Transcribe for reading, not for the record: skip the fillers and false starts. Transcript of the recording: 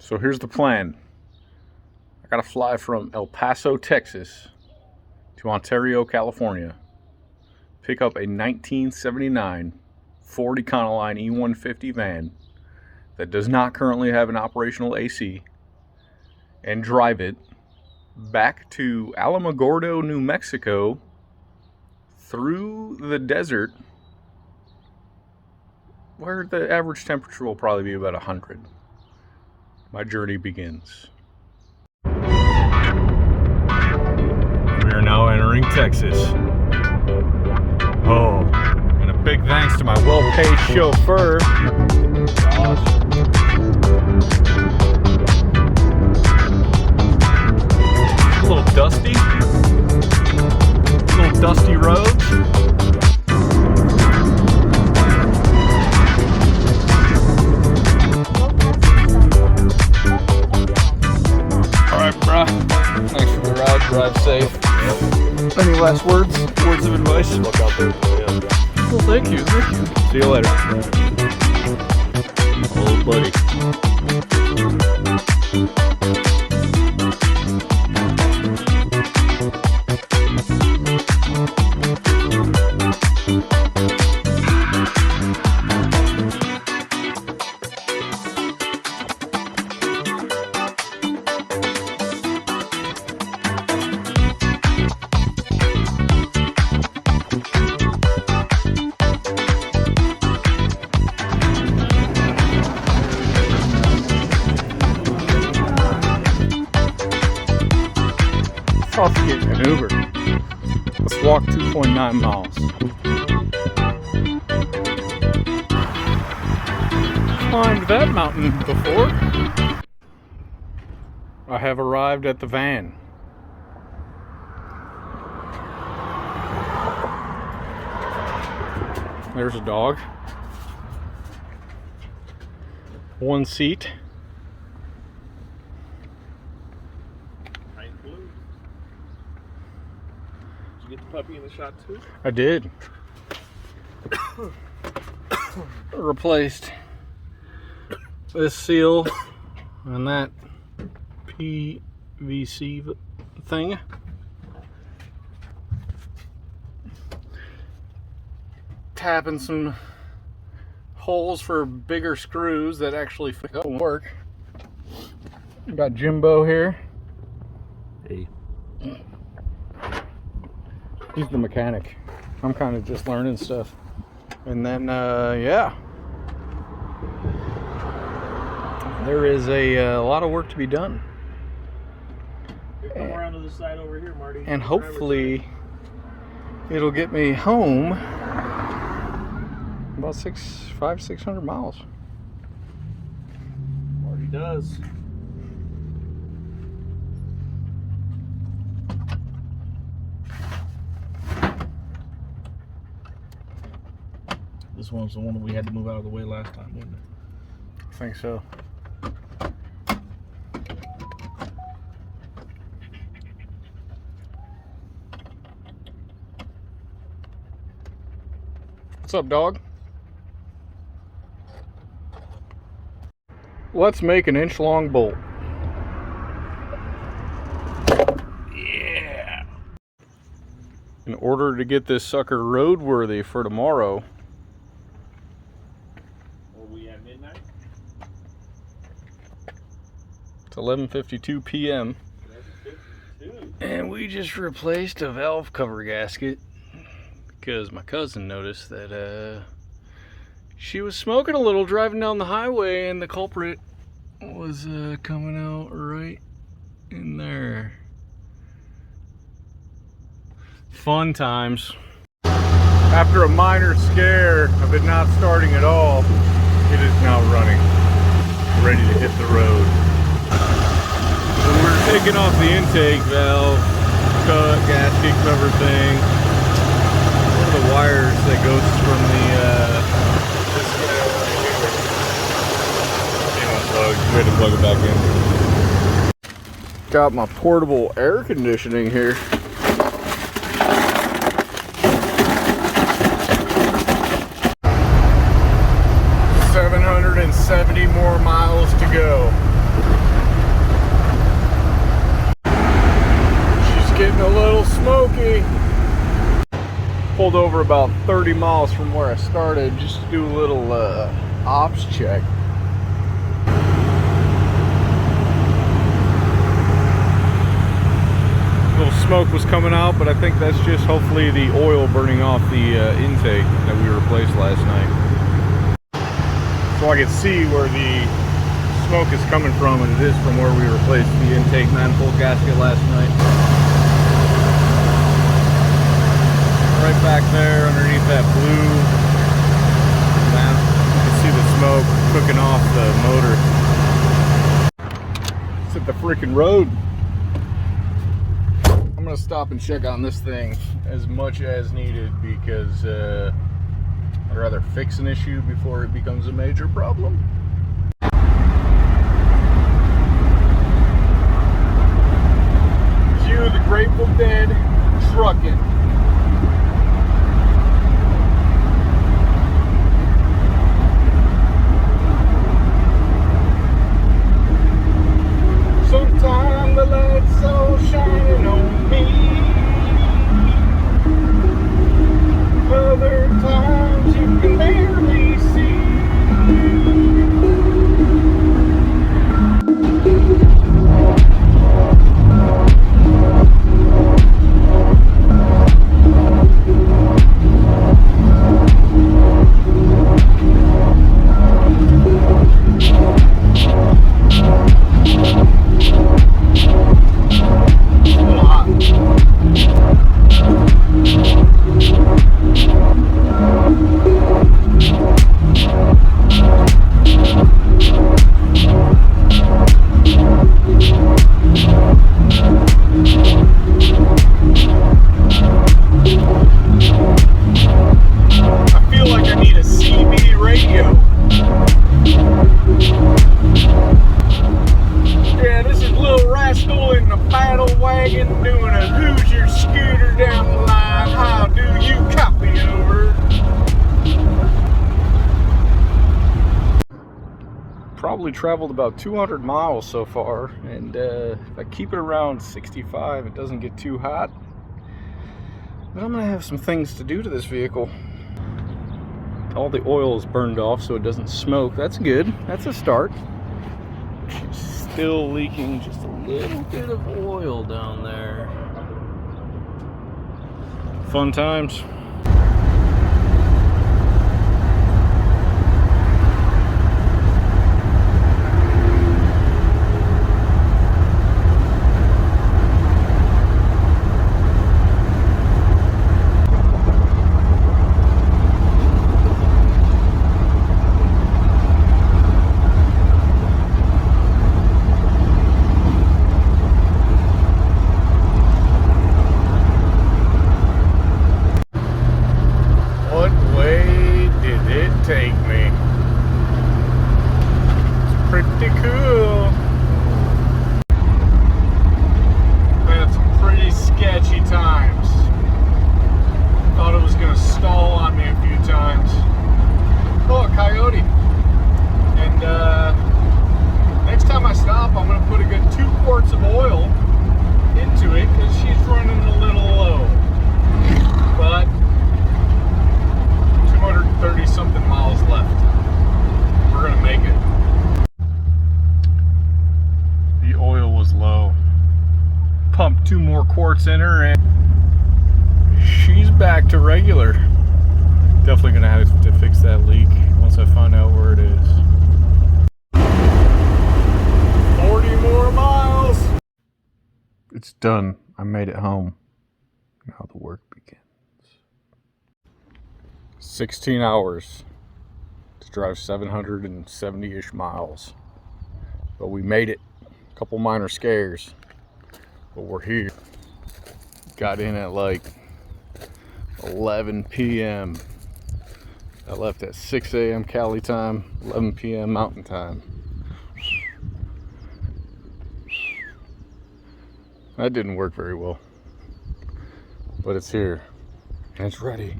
So here's the plan. I gotta fly from El Paso, Texas to Ontario, California. Pick up a 1979 Ford Econoline E150 van that does not currently have an operational AC and drive it back to Alamogordo, New Mexico through the desert where the average temperature will probably be about 100. My journey begins. We are now entering Texas. Oh, and a big thanks to my well-paid chauffeur. A little dusty. A little dusty roads. Thanks for the ride. Drive safe. Any last words? Words of advice? Look out there. Yeah. Well, thank you. Thank you. See you later. Oh, buddy. Off getting an Uber. Let's walk 2.9 miles. Climbed that mountain before. I have arrived at the van. There's a dog. One seat. Get the puppy in the shot too? I did. Replaced this seal and that PVC thing. Tapping some holes for bigger screws that actually don't work. Got Jimbo here. Hey. He's the mechanic. I'm kind of just learning stuff. And then, yeah. There is a lot of work to be done. Come around to the side over here, Marty. And hopefully, it'll get me home about 600 miles. Marty does. This one's the one that we had to move out of the way last time, wasn't it? I think so. What's up, dog? Let's make an inch-long bolt. Yeah. In order to get this sucker roadworthy for tomorrow, At midnight? it's 11:52 p.m. 11:52. And we just replaced a valve cover gasket because my cousin noticed that she was smoking a little driving down the highway, and the culprit was coming out right in there. Fun times. After a minor scare of it not starting at all, it is now running, ready to hit the road. So we're taking off the intake valve, gasket cover thing. One of the wires that goes from the this guy right here. Came unplugged. We had to plug it back in. Got my portable air conditioning here. 770 more miles to go. pulled over about 30 miles from where I started just to do a little ops check. A little smoke was coming out, but I think that's just hopefully the oil burning off the intake that we replaced last night. So I can see where the smoke is coming from, and it is from where we replaced the intake manifold gasket last night. Right back there underneath that blue map, you can see the smoke cooking off the motor. It's at the freaking road. I'm gonna stop and check on this thing as much as needed because I'd rather fix an issue before it becomes a major problem. Cue the Grateful Dead trucking. Sometimes the light's so shining on me. Other times you can barely see. Probably traveled about 200 miles so far, and if I keep it around 65, it doesn't get too hot. But I'm gonna have some things to do to this vehicle. All the oil is burned off so it doesn't smoke. That's good. That's a start. It's still leaking just a little bit of oil down there. Fun times. Take me. It's pretty cool. Had some pretty sketchy times. Thought it was gonna stall on me a few times. Oh, a coyote. And next time I stop, I'm gonna put a good 2 quarts of oil into it because she's running a little low. But 230 something miles left. We're gonna make it. The oil was low. Pumped 2 more quarts in her and she's back to regular. Definitely gonna have to fix that leak once I find out where it is. 40 more miles. It's done. I made it home. Now the work begins. 16 hours to drive 770-ish miles. But we made it. A couple minor scares. But we're here. Got in at like 11 p.m. I left at 6 a.m. Cali time, 11 p.m. Mountain time. That didn't work very well. But it's here. And it's ready.